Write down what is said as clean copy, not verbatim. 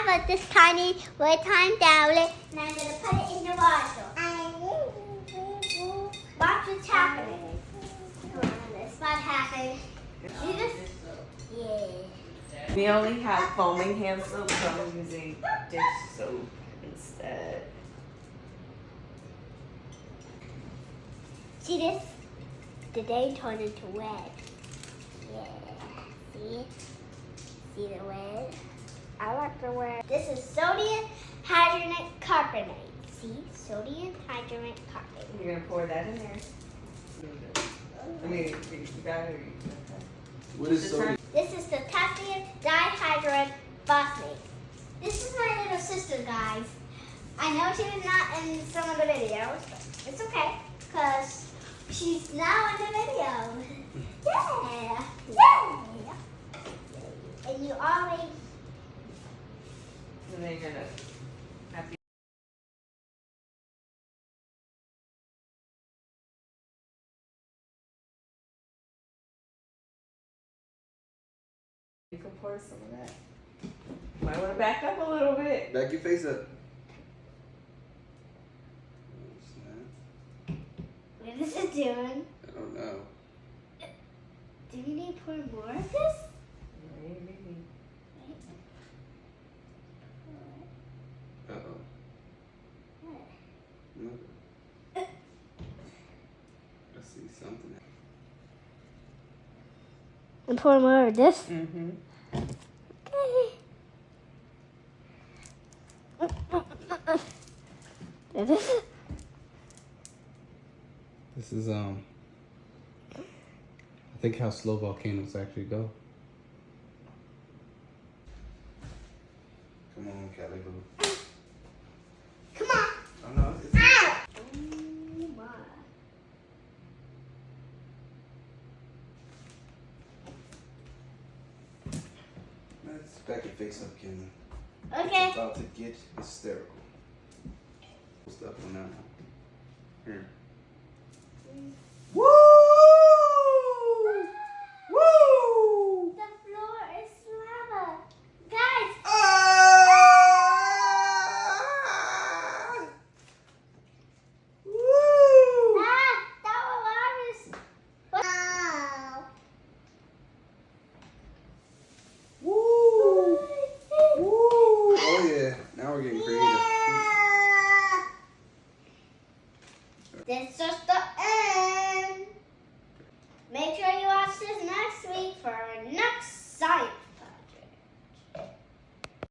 like this tiny little tiny tablet, and I'm gonna put it in the water. Watch what's happening. This is what happened. See this? Yeah. We only have foaming hand soap, so I'm using dish soap instead. See this? The day turned into red. Yeah. See? See the red? I like the red. This is sodium hydrogen carbonate. See? Sodium hydrogen carbonate. You're gonna pour that in there. I mean, you got it. What is sodium? This is potassium dihydrogen phosphate. This is my little sister, guys. I know she was not in some of the videos, but it's okay, because she's now in the video. Yeah! Yeah! And you always... And then you're gonna have to. You can pour some of that. Might want to back up a little bit. Back your face up. What is it doing? I don't know. Do we need to pour more of this? Maybe. Uh-oh. What? No. I see something. And pour more of this? Mm-hmm. Okay. This is I think how slow volcanoes actually go. Come on, Callie Boo. Come on. Oh no, it's Ow! Oh my. let's back your face up, Kim. Okay. It's about to get hysterical. Stuff on that one. Here.